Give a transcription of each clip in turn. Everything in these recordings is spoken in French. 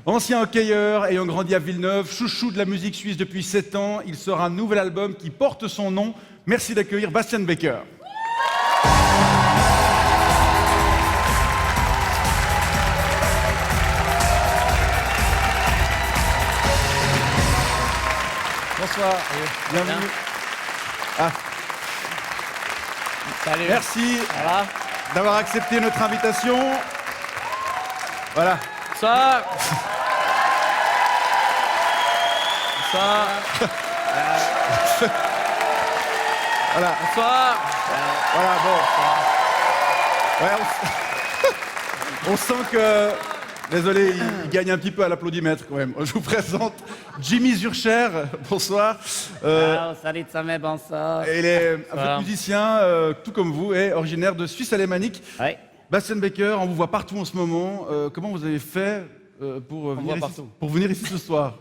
Ancien hockeyeur ayant grandi à Villeneuve, chouchou de la musique suisse depuis 7 ans, il sort un nouvel album qui porte son nom. Merci d'accueillir Bastian Becker. Bonsoir, bienvenue. Ah. Salut. Merci d'avoir accepté notre invitation. Voilà. Bonsoir. Bonsoir. Voilà. Bonsoir. Voilà, bon. Ouais, on sent que... Désolé, il gagne un petit peu à l'applaudimètre quand même. Je vous présente Jimmy Zurcher, bonsoir. Salut Samé, bonsoir. Il est musicien, tout comme vous, et originaire de Suisse alémanique. Oui. Bastian Becker, on vous voit partout en ce moment. Comment vous avez fait pour venir ici ce soir?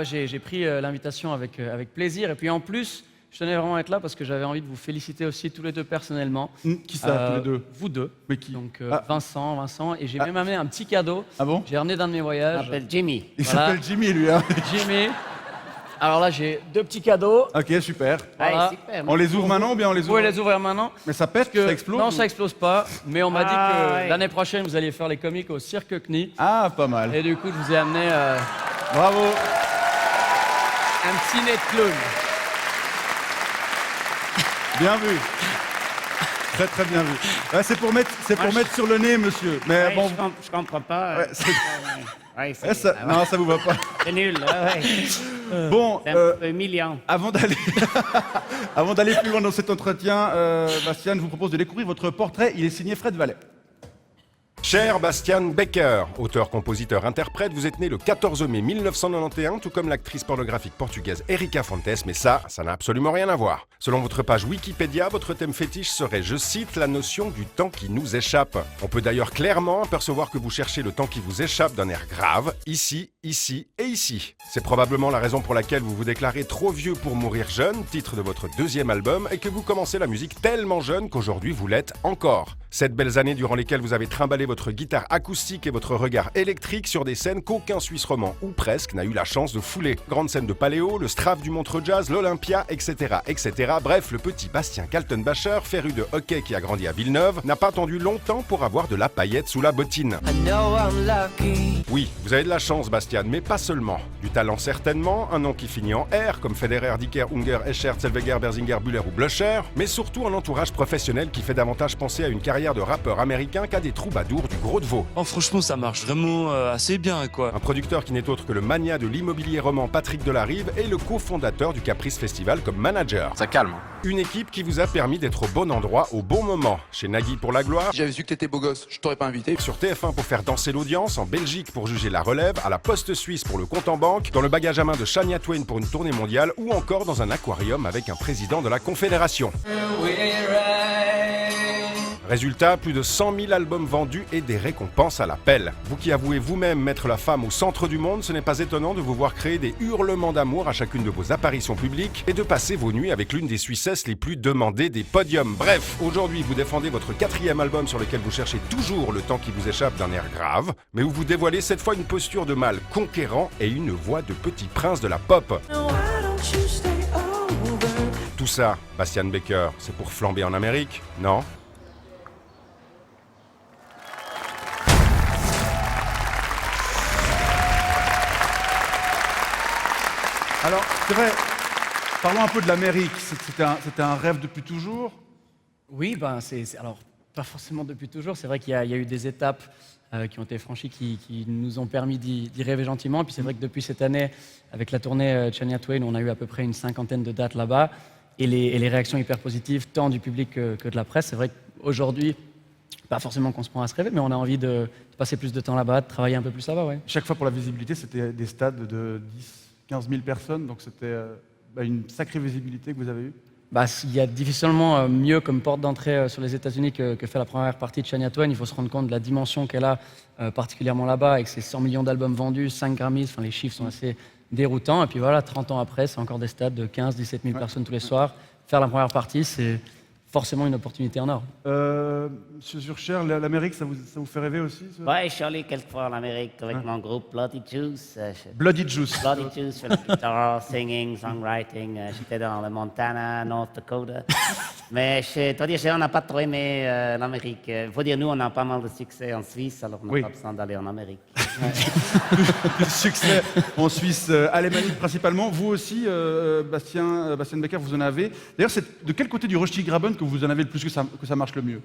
J'ai pris l'invitation avec plaisir. Et puis en plus, je tenais vraiment à être là parce que j'avais envie de vous féliciter aussi tous les deux personnellement. Qui ça, tous les deux? Vous deux. Mais qui? Donc Vincent. Et j'ai même amené un petit cadeau. Ah bon? J'ai ramené d'un de mes voyages. Il s'appelle Jimmy. Il s'appelle Jimmy, lui. Hein. Jimmy. Alors là, j'ai 2 petits cadeaux. Ok, super. Voilà. Ouais, super. On les ouvre maintenant ou bien on les Vous ouvre? pouvez les ouvrir maintenant. Mais ça pète, ça explose? Non, ça explose pas. Mais on m'a dit que ouais. l'année prochaine, vous alliez faire les comiques au Cirque Knie. Ah, pas mal. Et du coup, je vous ai amené Bravo. un petit nez de clown. Bien vu. Très très bien vu. Ouais, c'est pour mettre sur le nez, monsieur. Mais Ouais, bon. je comprends pas. Ouais, c'est- Ouais, Ouais, non, ça vous va pas. c'est nul. Ouais. Bon, C'est un peu humiliant. avant d'aller avant d'aller plus loin dans cet entretien, Bastian, je vous propose de découvrir votre portrait. Il est signé Fred Vallet. Cher Bastian Becker, auteur, compositeur, interprète, vous êtes né le 14 mai 1991, tout comme l'actrice pornographique portugaise Erika Fontes, mais ça n'a absolument rien à voir. Selon votre page Wikipédia, votre thème fétiche serait, je cite, la notion du temps qui nous échappe. On peut d'ailleurs clairement apercevoir que vous cherchez le temps qui vous échappe d'un air grave, ici, ici et ici. C'est probablement la raison pour laquelle vous vous déclarez trop vieux pour mourir jeune, titre de votre 2e album, et que vous commencez la musique tellement jeune qu'aujourd'hui vous l'êtes encore. 7 belles années durant lesquelles vous avez trimballé votre guitare acoustique et votre regard électrique sur des scènes qu'aucun Suisse romand, ou presque, n'a eu la chance de fouler. Grande scène de Paléo, le Strave du Montreux Jazz, l'Olympia, etc., etc. Bref, le petit Bastien Kaltenbacher, féru de hockey qui a grandi à Villeneuve, n'a pas attendu longtemps pour avoir de la paillette sous la bottine. Oui, vous avez de la chance, Bastian, mais pas seulement. Du talent certainement, un nom qui finit en R, comme Federer, Dicker, Unger, Escher, Zellweger, Berzinger, Buller ou Bluscher, mais surtout un entourage professionnel qui fait davantage penser à une carrière de rappeur américain qu'à des troubadours du Gros de Vaud. Oh, franchement, ça marche vraiment assez bien, quoi. Un producteur qui n'est autre que le magnat de l'immobilier roman Patrick Delarive et le cofondateur du Caprice Festival comme manager. Ça calme. Une équipe qui vous a permis d'être au bon endroit au bon moment. Chez Nagui pour la gloire, J'avais vu que t'étais beau gosse, je t'aurais pas invité. sur TF1 pour faire danser l'audience, en Belgique pour juger la relève, à la Poste Suisse pour le compte en banque, dans le bagage à main de Shania Twain pour une tournée mondiale ou encore dans un aquarium avec un président de la Confédération. Résultat, plus de 100 000 albums vendus et des récompenses à l'appel. Vous qui avouez vous-même mettre la femme au centre du monde, ce n'est pas étonnant de vous voir créer des hurlements d'amour à chacune de vos apparitions publiques et de passer vos nuits avec l'une des Suissesses les plus demandées des podiums. Bref, aujourd'hui vous défendez votre 4e album sur lequel vous cherchez toujours le temps qui vous échappe d'un air grave, mais où vous dévoilez cette fois une posture de mâle conquérant et une voix de petit prince de la pop. Tout ça, Bastian Becker, c'est pour flamber en Amérique, non ? Alors, c'est vrai, parlons un peu de l'Amérique. C'était un rêve depuis toujours? Oui, alors pas forcément depuis toujours. C'est vrai qu'il y a eu des étapes qui ont été franchies qui nous ont permis d'y rêver gentiment. Et puis c'est vrai que depuis cette année, avec la tournée Shania Twain, on a eu à peu près une 50aine de dates là-bas. Et les réactions hyper positives, tant du public que de la presse. C'est vrai qu'aujourd'hui, pas forcément qu'on se prend à se rêver, mais on a envie de passer plus de temps là-bas, de travailler un peu plus là-bas, ouais. Chaque fois pour la visibilité, c'était des stades de 10-15 000 personnes, donc c'était une sacrée visibilité que vous avez eue. Il y a difficilement mieux comme porte d'entrée sur les États-Unis que fait la première partie de Shania Twain. Il faut se rendre compte de la dimension qu'elle a, particulièrement là-bas, avec ses 100 millions d'albums vendus, 5 Grammys, les chiffres sont assez déroutants. Et puis voilà, 30 ans après, c'est encore des stades de 15-17 000 personnes tous les soirs. Faire la première partie, c'est forcément une opportunité en or. Monsieur Zurcher, l'Amérique, ça vous fait rêver aussi ça Ouais, je suis allé quelques fois en Amérique avec mon groupe Bloody Juice. Bloody Juice. Bloody Juice, je fais la guitare, singing, songwriting. J'étais dans le Montana, North Dakota. Mais je dois dire, on n'a pas trop aimé l'Amérique. Il faut dire, nous, on a pas mal de succès en Suisse, alors on n'a Oui. pas besoin d'aller en Amérique. Du succès en Suisse alémanique principalement. Vous aussi, Bastien Becker, vous en avez. D'ailleurs, c'est de quel côté du Rochti-Graben que vous en avez le plus, que ça marche le mieux?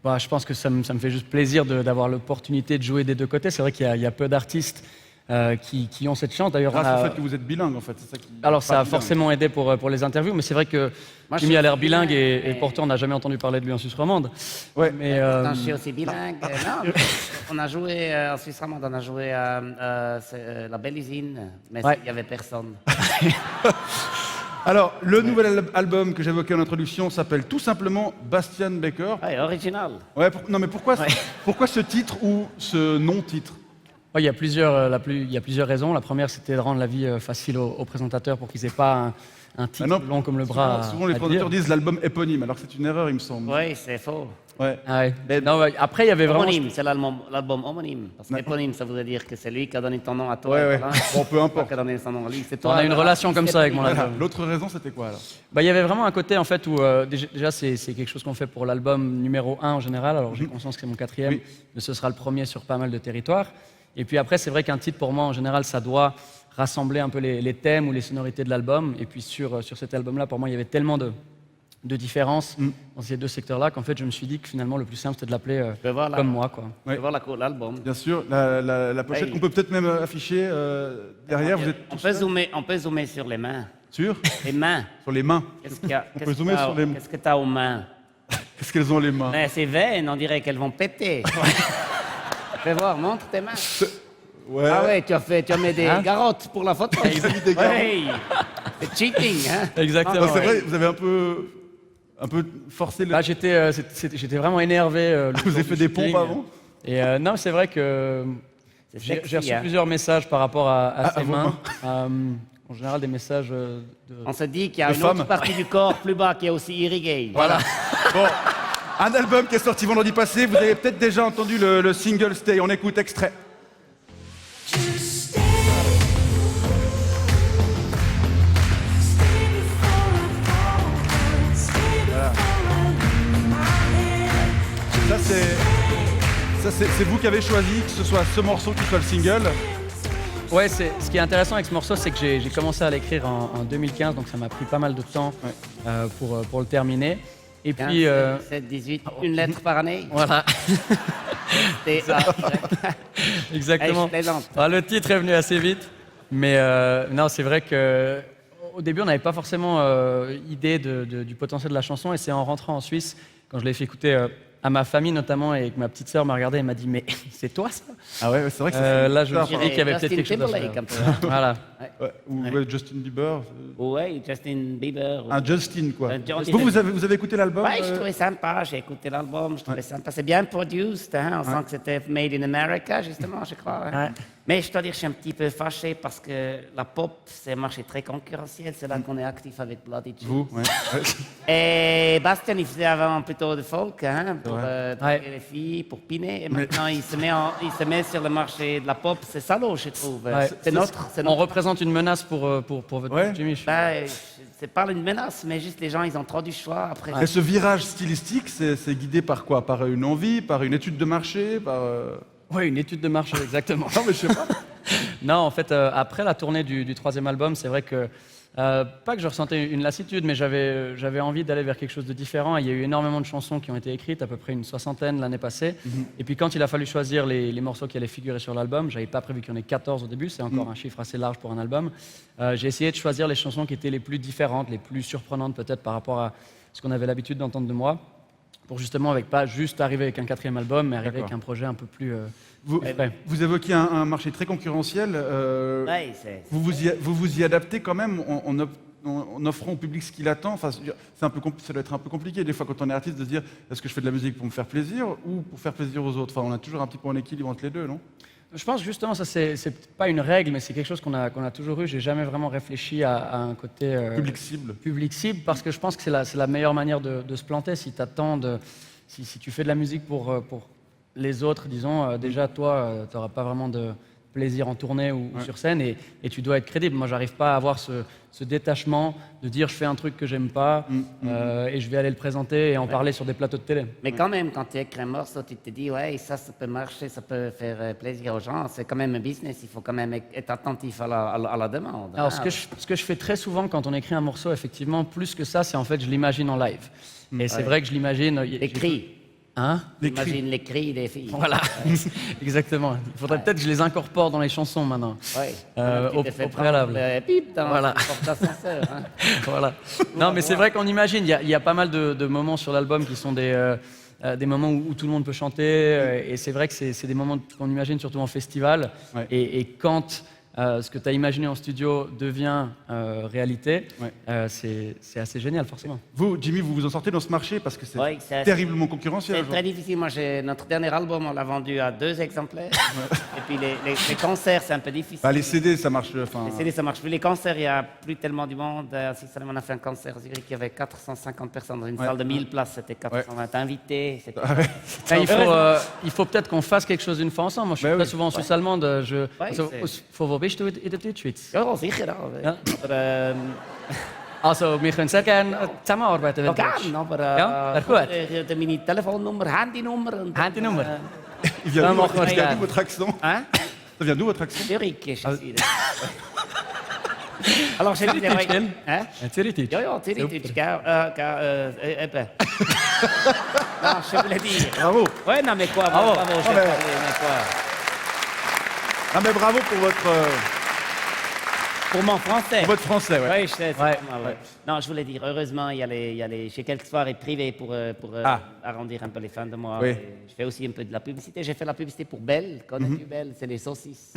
Bah, je pense que ça me fait juste plaisir d'avoir l'opportunité de jouer des deux côtés. C'est vrai qu'il y a peu d'artistes qui ont cette chance. D'ailleurs, Grâce au fait que vous êtes bilingue, en fait. C'est ça qui... alors ça a bilingue. forcément aidé pour les interviews, mais c'est vrai que Moi, Jimmy je a l'air suis bilingue bilingue, et pourtant on n'a jamais entendu parler de lui en Suisse romande. Ouais. Mais Non, je suis aussi bilingue. Non, on a joué en Suisse romande, on a joué à la Belle Usine, mais Ouais. il n'y avait personne. Alors, le nouvel album que j'évoquais en introduction s'appelle tout simplement Bastien Becker. Ouais, original. Ouais, non, mais pourquoi, Ouais. pourquoi ce titre ou ce non-titre? ouais, il y a plusieurs raisons. La première, c'était de rendre la vie facile aux présentateurs pour qu'ils n'aient pas un titre Ah non, long comme le bras. Souvent, les à présentateurs dire. disent l'album éponyme, alors que c'est une erreur, il me semble. Oui, c'est faux. Ouais. Ah ouais. Non, ouais, après, il y avait vraiment. Homonyme, c'est l'album homonyme. Parce qu'éponyme, ça voudrait dire que c'est lui qui a donné ton nom à toi. Ouais, ouais. voilà. Bon, peu Toi importe. qui a donné son nom à lui. C'est On toi. a une relation comme ça avec mon Voilà. album. L'autre raison, c'était quoi alors? Bah, il y avait vraiment un côté en fait où déjà c'est quelque chose qu'on fait pour l'album numéro 1 en général. Alors j'ai conscience que c'est mon quatrième, Oui. mais ce sera le premier sur pas mal de territoires. Et puis après, c'est vrai qu'un titre pour moi en général, ça doit rassembler un peu les thèmes ou les sonorités de l'album. Et puis sur cet album-là, pour moi, il y avait tellement de différences dans ces deux secteurs-là qu'en fait, je me suis dit que finalement, le plus simple, c'était de l'appeler peux voir là. comme moi, quoi. Tu vas voir l'album. Bien sûr, la pochette Oui. qu'on peut peut-être même afficher derrière, vous êtes On peut zoomer sur les mains. sûr? Les mains. Sur les mains. Qu'est-ce qu'il y a On peut zoomer sur les mains. Qu'est-ce que tu as aux mains? Qu'est-ce qu'elles ont les mains? Mais ces veines, on dirait qu'elles vont péter. Fais voir, montre tes mains. Ouais. Ah ouais, tu as mis des garottes pour la photo. Ils ont mis des garottes. Ouais. C'est cheating, hein? Exactement. Non, c'est vrai, vous avez un peu forcé le... Là, j'étais vraiment énervé. Le Vous jour avez du fait des pompes shooting. avant? Et non, c'est vrai que C'est j'ai sexy, reçu hein. plusieurs messages par rapport à ces vos mains. En général, des messages de... On se dit qu'il y a De une femmes. autre partie du corps plus bas qui est aussi irriguée. Voilà. Bon, un album qui est sorti vendredi passé. Vous avez peut-être déjà entendu le single Stay. On écoute extrait. C'est vous qui avez choisi que ce soit ce morceau qui soit le single. Ouais, ce qui est intéressant avec ce morceau, c'est que j'ai commencé à l'écrire en 2015, donc ça m'a pris pas mal de temps pour le terminer. Et puis, 7, 18, une lettre par année. voilà, exactement. Je plaisante. Ah, le titre est venu assez vite, mais non, c'est vrai que au début, on n'avait pas forcément idée du potentiel de la chanson, et c'est en rentrant en Suisse, quand je l'ai fait écouter à ma famille notamment, et que ma petite sœur m'a regardé et m'a dit « Mais c'est toi ça ?» Ah ouais, c'est vrai que c'est Là, je me suis dit qu'il y avait Justin peut-être quelque chose à Timberlake, faire. un peu, hein. Voilà. ouais, ou ouais, Justin Bieber. Ouais, Justin Bieber. Un Justin, quoi. Justin. Vous avez écouté l'album Ouais, je trouvais sympa, j'ai écouté l'album, je trouvais sympa. C'est bien produced, hein, on sent que c'était made in America, justement, je crois. hein. Ouais. Mais je dois dire, je suis un petit peu fâché parce que la pop, c'est un marché très concurrentiel, c'est là qu'on est actif avec Bloody Juice. Vous, ouais. Et Bastien, il faisait avant plutôt de folk, hein, pour draguer Ouais. les filles, pour piner. Et maintenant, il se met sur le marché de la pop. C'est salaud, je trouve. Ouais. C'est notre. On représente une menace pour votre Ouais. Jimmy. Ben, c'est pas une menace, mais juste les gens, ils ont trop du choix. Après, Et ce virage stylistique, c'est guidé par quoi? Par une envie, par une étude de marché, par... Oui, une étude de marché, exactement. Non, mais je sais pas. Non, en fait, après la tournée du troisième album, c'est vrai que, pas que je ressentais une lassitude, mais j'avais envie d'aller vers quelque chose de différent. Et il y a eu énormément de chansons qui ont été écrites, à peu près une 60aine l'année passée. Et puis quand il a fallu choisir les morceaux qui allaient figurer sur l'album, j'avais pas prévu qu'il y en ait 14 au début, c'est encore un chiffre assez large pour un album. J'ai essayé de choisir les chansons qui étaient les plus différentes, les plus surprenantes peut-être par rapport à ce qu'on avait l'habitude d'entendre de moi, pour justement pas juste arriver avec un quatrième album, mais arriver D'accord. avec un projet un peu plus... Vous, frais. vous évoquiez un marché très concurrentiel. ouais, Vous vous y adaptez quand même en offrant au public ce qu'il attend. Enfin, ça doit être un peu compliqué des fois quand on est artiste de se dire est-ce que je fais de la musique pour me faire plaisir ou pour faire plaisir aux autres. Enfin, on a toujours un petit peu en équilibre entre les deux, non? Je pense justement, ça c'est pas une règle, mais c'est quelque chose qu'on a toujours eu. J'ai jamais vraiment réfléchi à un côté public cible, parce que je pense que c'est la meilleure manière de se planter. Si si tu fais de la musique pour les autres, disons, déjà toi, tu n'auras pas vraiment de plaisir en tournée ou sur scène, et tu dois être crédible. Moi, j'arrive pas à avoir ce détachement de dire je fais un truc que j'aime pas et je vais aller le présenter et en parler sur des plateaux de télé. Mais quand même, quand tu écris un morceau, tu te dis, ouais, ça peut marcher, ça peut faire plaisir aux gens. C'est quand même un business, il faut quand même être attentif à la demande. Alors, ce que je fais très souvent quand on écrit un morceau, effectivement, plus que ça, c'est en fait, je l'imagine en live. Et c'est vrai que je l'imagine... Les cris. Hein? J'imagine les cris des filles. Voilà, exactement. Il faudrait peut-être que je les incorpore dans les chansons maintenant, au préalable. Pip dans Voilà. le porte-ascenseur. Hein. Voilà. Non, mais c'est vrai qu'on imagine, il y a pas mal de moments sur l'album qui sont des moments où tout le monde peut chanter, et c'est vrai que c'est des moments qu'on imagine surtout en festival, et quand ce que tu as imaginé en studio devient réalité, c'est assez génial, forcément. Vous, Jimmy, vous vous en sortez dans ce marché parce que c'est Ouais, c'est terriblement concurrentiel. C'est très difficile. Moi, notre dernier album, on l'a vendu à 2 exemplaires. Et puis les concerts, c'est un peu difficile. Bah, les CD, ça marche. Enfin, Les CD, ça marche plus. Les concerts, il n'y a plus tellement du monde. Si on a fait un concert à Zurich, il y avait 450 personnes dans une salle de 1000 places. C'était 420 invités. C'était- Il faut peut-être qu'on fasse quelque chose une fois ensemble. Moi, je suis très souvent en Suisse allemande. Wo bist du in der Deutschschweiz? Ja, sicher. Ja. Aber, Also, wir können sehr gerne zusammenarbeiten. ja, wenn du willst. gern, aber Ja, wäre gut. meine Telefonnummer, Handynummer. Und, Handynummer? il vient Ça d'où marche ça vient bien. d'où votre accent? Hein? Ça vient d'où votre accent? Zurich ist es wieder. Alors, j'ai dit, Zürich, gell? Hein? Zürich. Ja, ja, Zürich, gell? Eben. Non, je voulais dire. Bravo. Ouais, non, mais quoi, Bravo. bravo, j'ai mais- parlé, mais quoi? Ah, mais bravo pour Pour mon français. votre français. Ouais. Oui, c'est Ouais. pas mal, ouais. Non, je voulais dire, heureusement, j'ai quelques soirées privées pour arrondir un peu les fins de mois. Oui. Et je fais aussi un peu de la publicité. J'ai fait la publicité pour Belle. Connais-tu Belle? C'est les saucisses.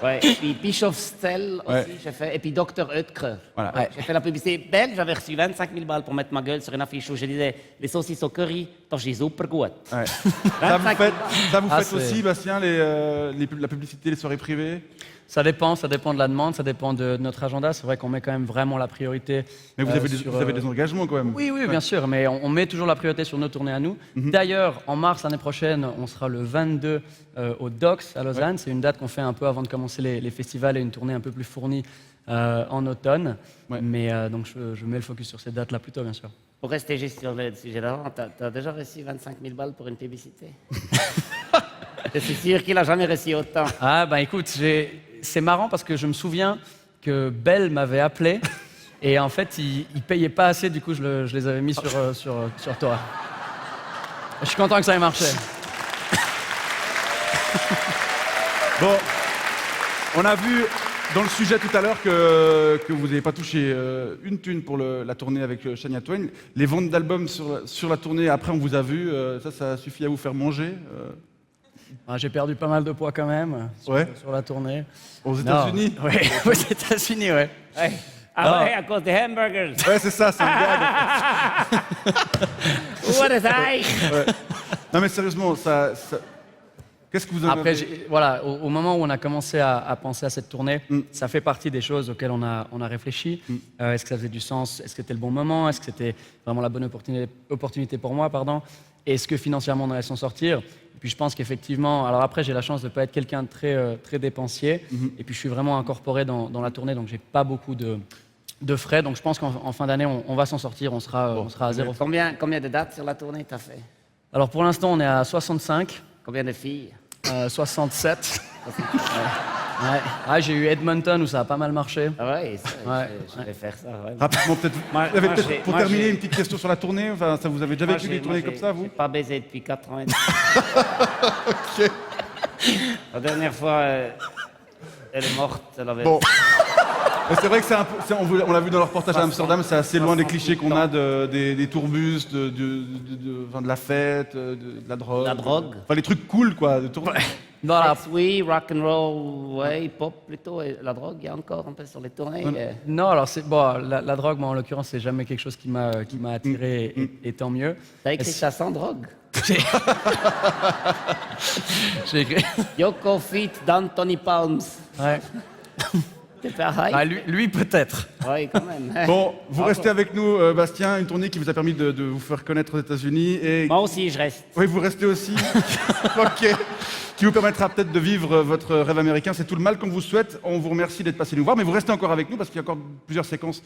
Ouais. Et puis Bischofszell aussi, Ouais. j'ai fait. Et puis Dr. Oetker. Voilà. Ouais, j'ai fait la publicité Belle. J'avais reçu 25 000 balles pour mettre ma gueule sur une affiche où je disais les saucisses au curry, das ist super gut. Ouais. Ça vous 25 000 faites, balles. ça vous Ah, faites c'est- aussi, Bastien, la publicité, les soirées privées? Ça dépend de la demande, ça dépend de notre agenda. C'est vrai qu'on met quand même vraiment la priorité. Mais vous avez, des, sur, vous avez des engagements quand même. Oui, bien sûr, mais on met toujours la priorité sur nos tournées à nous. D'ailleurs, en mars l'année prochaine, on sera le 22 au Docks à Lausanne. C'est une date qu'on fait un peu avant de commencer les festivals, et une tournée un peu plus fournie en automne. Ouais. Mais donc je mets le focus sur cette date-là plutôt, bien sûr. Pour rester juste sur le sujet d'avant, t'as déjà reçu 25 000 balles pour une publicité? Je suis sûr qu'il a jamais reçu autant. Ah bah écoute, c'est marrant parce que je me souviens que Bell m'avait appelé et en fait il payait pas assez, du coup je les avais mis sur toi. Je suis content que ça ait marché. Bon, on a vu dans le sujet tout à l'heure que vous n'avez pas touché une thune pour la tournée avec Shania Twain. Les ventes d'albums sur la tournée, après on vous a vu, ça suffit à vous faire manger Ah, j'ai perdu pas mal de poids quand même sur la tournée. aux États-Unis? Oui, aux États-Unis, ouais. Ouais. Ah ouais, à cause des hamburgers. Ouais, c'est ça, c'est une gag. What is I? Ouais. Non mais sérieusement, qu'est-ce que vous en Après, avez? voilà, au moment où on a commencé à penser à cette tournée, ça fait partie des choses auxquelles on a réfléchi. Est-ce que ça faisait du sens? Est-ce que c'était le bon moment? Est-ce que c'était vraiment la bonne opportunité pour moi, pardon? Est-ce que financièrement on allait s'en sortir? Et puis je pense qu'effectivement, alors après j'ai la chance de ne pas être quelqu'un de très dépensier, et puis je suis vraiment incorporé dans la tournée, donc j'ai pas beaucoup de frais, donc je pense qu'en fin d'année on va s'en sortir, on sera à zéro. Combien de dates sur la tournée t'as fait? Alors pour l'instant on est à 65, Combien de filles? 67. Ouais. Ah, j'ai eu Edmonton où ça a pas mal marché. Ah ouais, Ouais. je vais faire ça. Ouais. Rapidement, peut-être. Moi, Vous avez moi, peut-être, j'ai- pour moi, terminer, j'ai- une petite question sur la tournée. Enfin, ça vous avez déjà Moi, vécu des j'ai- tournées moi, comme ça, vous? J'ai pas baisé depuis 4 ans et demi. La dernière fois, elle est morte. Elle avait... Bon. Mais c'est vrai que c'est un peu, on l'a vu dans le reportage à Amsterdam, c'est assez loin des clichés qu'on a des tourbus, enfin, de la fête, de la drogue. La drogue. Enfin, les trucs cool, quoi. De tourbus. Dans la- Sex, oui, rock and roll, ouais, hip-hop plutôt. Et la drogue, il y a encore un peu sur les tournées. Non, alors c'est bon, la drogue, moi en l'occurrence, c'est jamais quelque chose qui m'a attiré, et tant mieux. T'as écrit ça sans drogue? J'ai écrit. Yoko Feet d'Anthony Palms. Ouais. C'est pareil. Ah, lui peut-être. Oui, quand même. Bon, vous Bravo. restez avec nous, Bastien, une tournée qui vous a permis de vous faire connaître aux États-Unis. Et Moi aussi, je reste. oui, vous restez aussi. Ok. Qui vous permettra peut-être de vivre votre rêve américain. C'est tout le mal qu'on vous souhaite. On vous remercie d'être passé nous voir, mais vous restez encore avec nous parce qu'il y a encore plusieurs séquences